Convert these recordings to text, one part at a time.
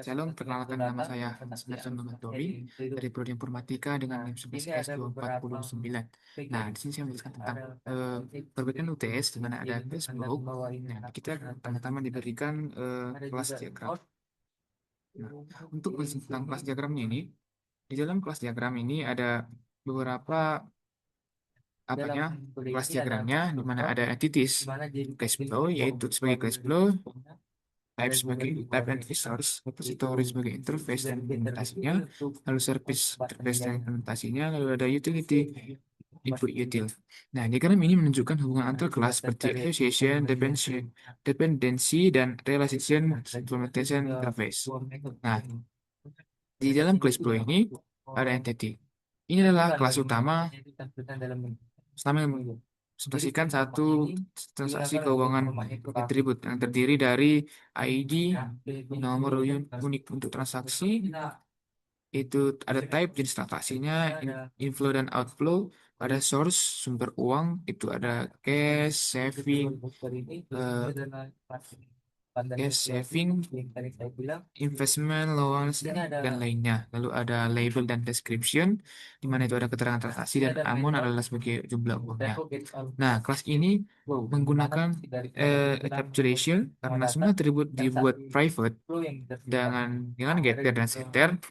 Shalom, perkenalkan nama saya Nasrul Muhammad Tobi dari Prodi Informatika dengan NIM 11S249. Nah, di sini saya menjelaskan tentang perbedaan UTS di mana ada Facebook. Nah, kita pertama-tama diberikan kelas diagram. Nah, untuk tentang kelas diagramnya ini, di dalam kelas diagram ini ada beberapa apanya kelas diagramnya di mana ada entities cash flow yaitu sebagai cash flow, type sebagai type and resource, repository sebagai interface dan implementasinya, lalu service interface dan implementasinya, lalu ada utility input util. Nah, diagram ini menunjukkan hubungan antar kelas seperti association, dependency, dan relation implementation interface. Nah, di dalam kelas flow ini ada entity. Ini adalah kelas utama selama presentasikan satu transaksi keuangan atribut yang terdiri dari ID, nomor unik untuk transaksi, itu ada type jenis transaksinya, inflow dan outflow, ada source sumber uang, itu ada cash, saving, investment, loans, dan lainnya. Lalu ada label dan description, di mana itu ada keterangan transaksi dan amount adalah sebagai jumlah uangnya. Nah, kelas ini menggunakan encapsulation karena semua atribut dibuat private dengan getter dan setter.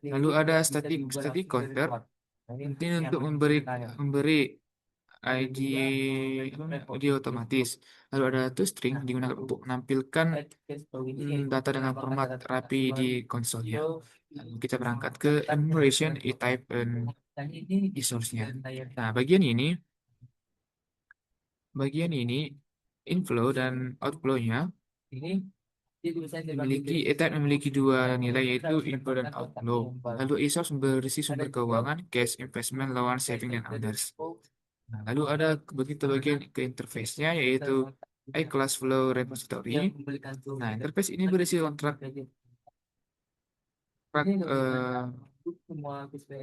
Lalu ada static counter. Ini untuk memberi ID audio otomatis. Lalu ada toString digunakan untuk menampilkan data dengan format rapi di konsolnya. Lalu kita berangkat ke enumeration, e-type, dan e-source-nya. Nah, bagian ini inflow dan outflow-nya e-type memiliki dua nilai yaitu inflow dan outflow. Lalu e-source berisi sumber keuangan, cash, investment, loan, saving, dan others. Nah, lalu ada begitu bagian ke interface-nya yaitu iClass Flow Repository. Nah, interface ini berisi kontrak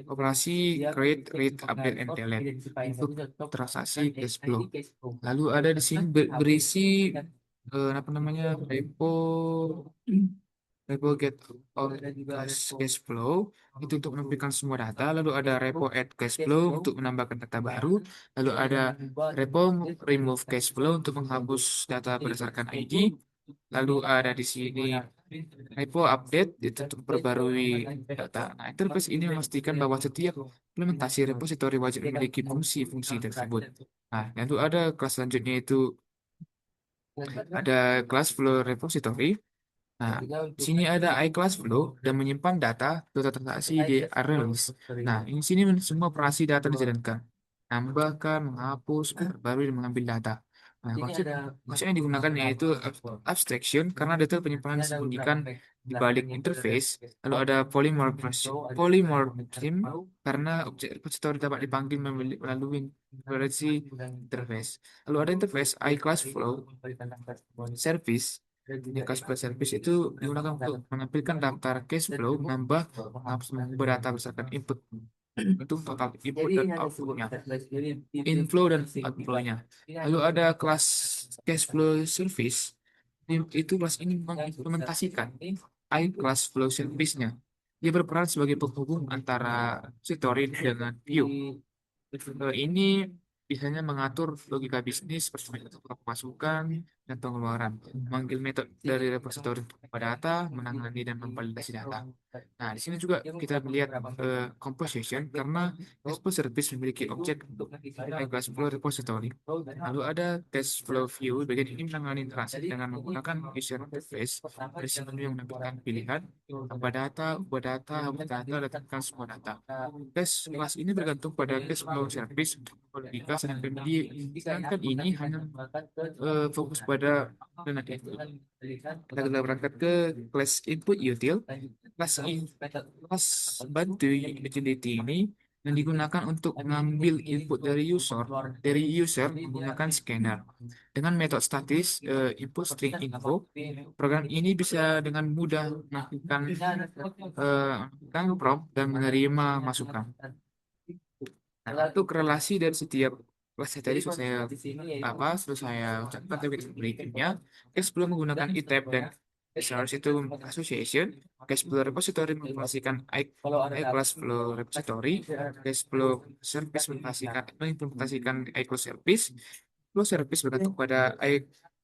operasi create, read, update, and delete untuk transaksi cash flow. Lalu ada di sini berisi apa namanya repo get all cash flow itu untuk menampilkan semua data. Lalu ada repo add cash flow untuk menambahkan data baru. Lalu ada repo remove cash flow untuk menghapus data berdasarkan ID. Lalu ada di sini repo update itu untuk perbarui data. Nah, interface ini memastikan bahwa setiap implementasi repository wajib memiliki fungsi-fungsi tersebut. Nah, lalu ada kelas selanjutnya itu ada kelas flow repository. Nah, di sini ada iClass Flow dan menyimpan data transaksi di Arrays. Nah, ini sini semua operasi data dijalankan. Menambahkan, menghapus, memperbarui, dan mengambil data. Nah, konsep yang digunakan yaitu abstraction karena data penyimpanan disembunyikan di balik interface. Lalu ada polymorphism karena objek repository dapat dipanggil melalui versi interface. Lalu ada interface iClass Flow service. Di cash flow service itu digunakan untuk menampilkan daftar cash flow, menambah, mengubah data berdasarkan input untuk total input dan outputnya, inflow dan outflow-nya. Lalu ada kelas cash flow service. Itu kelas ini mengimplementasikan iClass flow service-nya. Dia berperan sebagai penghubung antara repository dengan view. Ini biasanya mengatur logika bisnis, perspektif pemasukan, dan pengeluaran, memanggil metode dari repositori pada data, menangani dan memvalidasi data. Nah, di sini juga kita melihat composition karena cash service memiliki objek cash flow repository. Lalu ada cash flow view, bagian ini menangani transaksi dengan menggunakan user interface dari menu yang menampilkan pilihan ubah data, hapus data, datangkan semua data. Kelas ini bergantung pada cash flow service logika sedangkan ini hanya fokus pada dan kita berangkat ke kelas input util. Kelas bantu utility ini yang digunakan untuk mengambil input dari user menggunakan scanner dengan metode statis input string info. Program ini bisa dengan mudah melakukan prompt dan menerima masukan. Nah, untuk relasi dari setiap kelas saya tadi sudah saya sudah saya ucapkan tapi berikutnya cash flow menggunakan eType dan Resource itu association. Cash flow repository mengimplementasikan iClass flow repository. Cash flow service mengimplementasikan iClass service. Flow service bergantung pada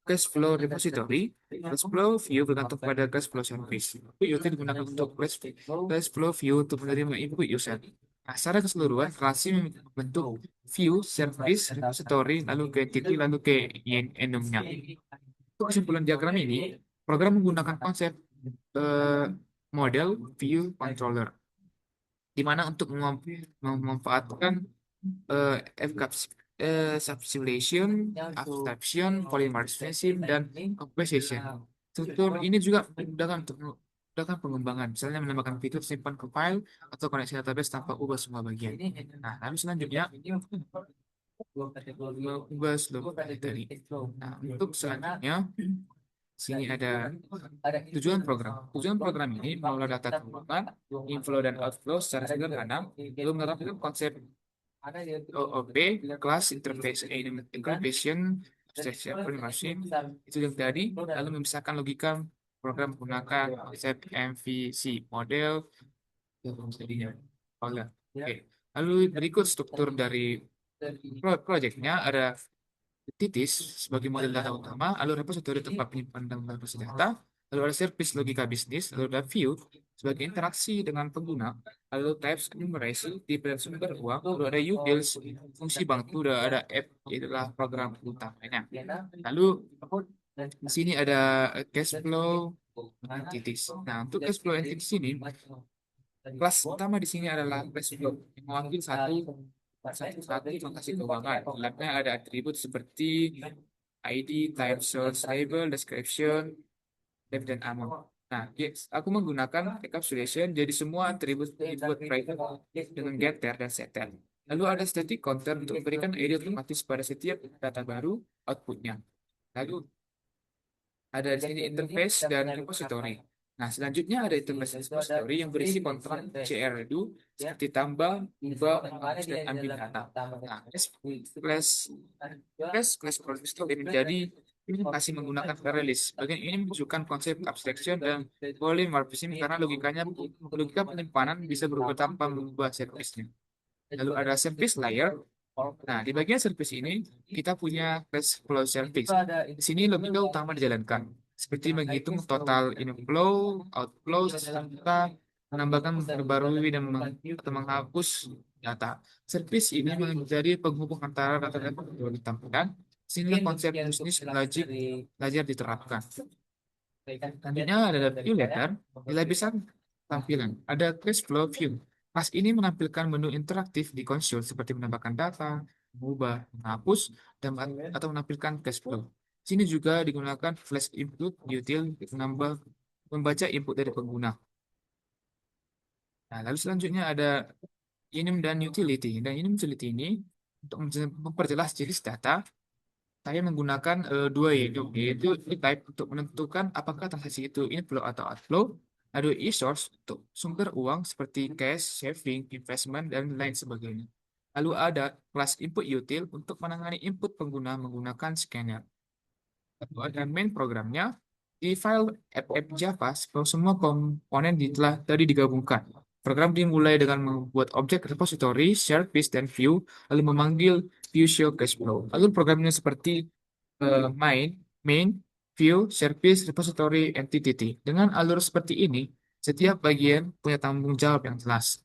cash flow repository. Cash flow view bergantung pada cash flow service. Itu digunakan untuk cash flow view untuk menerima input user. Nah, secara keseluruhan, relasi membentuk view, service, repository, lalu ke entity, lalu ke enumnya. Untuk kesimpulan diagram ini, program menggunakan konsep eh, model view controller, di mana untuk memanfaatkan eh, FCAPS, subsimulation, abstraction, polymorphism, dan composition. Struktur ini juga memudahkan untuk memudahkan pengembangan, misalnya menambahkan fitur simpan ke file atau koneksi database tanpa ubah semua bagian. Nah, lalu selanjutnya ubah seluruh tadi. Nah, untuk selanjutnya sini ada tujuan program. Tujuan program ini mengolah data keuangan, inflow dan outflow secara sederhana, lalu menerapkan konsep OOP, Class Interface Integration, Abstraction Machine, itu yang tadi, lalu memisahkan logika program menggunakan konsep MVC, model, jadinya. Oke. Lalu berikut struktur dari proyeknya ada titis sebagai model data utama, lalu repository tempat penyimpanan dan basis data, lalu ada service logika bisnis, lalu ada view sebagai interaksi dengan pengguna, lalu types enumerasi di sumber uang, lalu ada utils fungsi bank, udah ada app, itulah program utamanya. Lalu di sini ada cash flow entities. Nah, untuk cash flow entities ini, kelas utama di sini adalah cash flow yang mewakili satu transaksi keuangan. Dalamnya ada atribut seperti ID, time source, label, description, date, dan amount. Nah, yes, aku menggunakan encapsulation, jadi semua atribut dibuat private dengan getter dan setter. Lalu ada static counter untuk memberikan ID otomatis pada setiap data baru outputnya. Lalu ada di sini interface dan repository. Nah, selanjutnya ada interface repository yang berisi kontrak CRU seperti tambah, ubah, menghapus, dan ambil data. Nah, class repository menjadi implementasi menggunakan release. Bagian ini menunjukkan konsep abstraction dan polymorphism karena logika penyimpanan bisa berubah tanpa mengubah service-nya. Lalu ada service layer. Nah, di bagian service ini kita punya cash flow service. Di sini logika utama dijalankan, seperti menghitung total inflow, outflow, serta menambahkan, memperbarui dan atau menghapus data. Service ini menjadi penghubung antara data-data yang ditampilkan, sehingga konsep bisnis logic belajar diterapkan. Selanjutnya ada view letter, di lapisan tampilan. Ada cash flow view. Kelas ini menampilkan menu interaktif di konsol seperti menambahkan data, mengubah, menghapus, dan atau menampilkan cash flow. Sini juga digunakan flash input util untuk membaca input dari pengguna. Nah, lalu selanjutnya ada enum dan utility. Dan enum utility ini untuk memperjelas jenis data, saya menggunakan dua yaitu type untuk menentukan apakah transaksi itu inflow atau outflow. Ada e-source untuk sumber uang seperti cash, saving, investment, dan lain sebagainya. Lalu ada kelas input util untuk menangani input pengguna menggunakan scanner. Lalu ada main programnya. Di file app Java, semua komponen telah tadi digabungkan. Program dimulai dengan membuat objek repository, service, dan view, lalu memanggil view show cash flow. Lalu programnya seperti main, view, service, repository, entity. Dengan alur seperti ini, setiap bagian punya tanggung jawab yang jelas.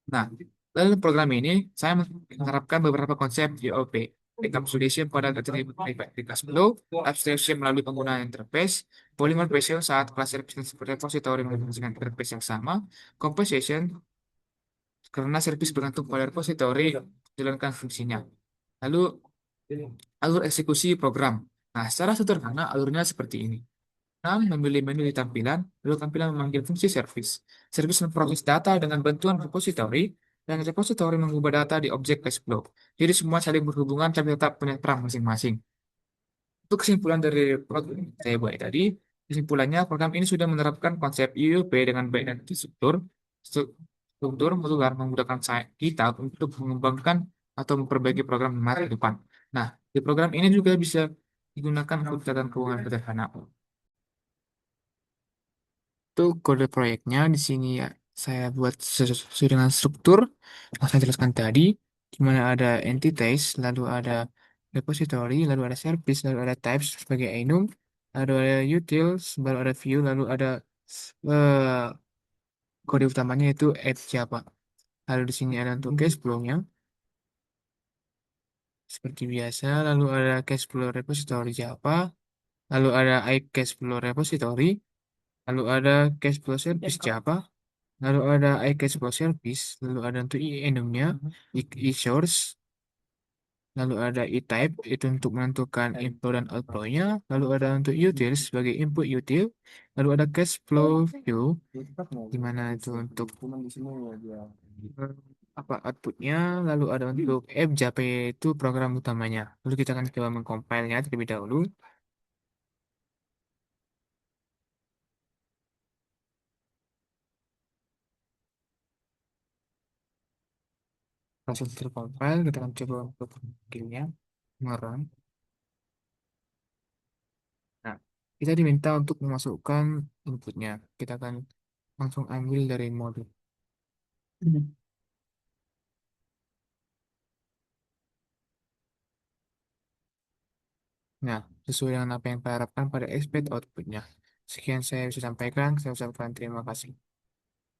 Nah, dalam program ini, saya menerapkan beberapa konsep GOP. Encapsulation pada atribut kelas flow, abstraction melalui penggunaan interface, polymorphism saat kelas repository menggunakan interface yang sama, composition karena service bergantung pada repository jalankan fungsinya. Lalu alur eksekusi program. Nah, secara sederhana alurnya seperti ini. 6. Memilih menu di tampilan, lalu tampilan memanggil fungsi service. Service memproses data dengan bantuan repository, dan repository mengubah data di objek cash flow. Jadi semua saling berhubungan tapi tetap punya peran masing-masing. Untuk kesimpulan dari program yang saya buat tadi, kesimpulannya program ini sudah menerapkan konsep UUP dengan baik dan struktur modular menggunakan kita untuk mengembangkan atau memperbaiki program di masa depan. Nah, di program ini juga bisa digunakan untuk catatan keuangan sederhana. Itu kode proyeknya di sini ya. Saya buat sesuai dengan struktur yang saya jelaskan tadi, di mana ada entities, lalu ada repository, lalu ada service, lalu ada types sebagai enum, lalu ada utils, baru ada view, lalu ada eh, kode utamanya itu add Java. Lalu di sini ada untuk cash flow-nya seperti biasa, lalu ada cash flow repository Java, lalu ada iCash flow repository, lalu ada cash flow service Java, lalu ada iCache Flow Service, lalu ada untuk enumnya, e-source, lalu ada e-type, itu untuk menentukan inflow dan outflow-nya, lalu ada untuk utils sebagai input util, lalu ada cash flow view, di mana itu untuk eh, apa outputnya, lalu ada untuk FJP itu program utamanya. Lalu kita akan coba mengcompile-nya terlebih dahulu. Langsung tercompile, kita akan coba untuk bikinnya, ngerun. Nah, kita diminta untuk memasukkan inputnya. Kita akan langsung ambil dari modul. Nah, sesuai dengan apa yang kita harapkan pada expect outputnya. Sekian saya bisa sampaikan. Saya ucapkan terima kasih.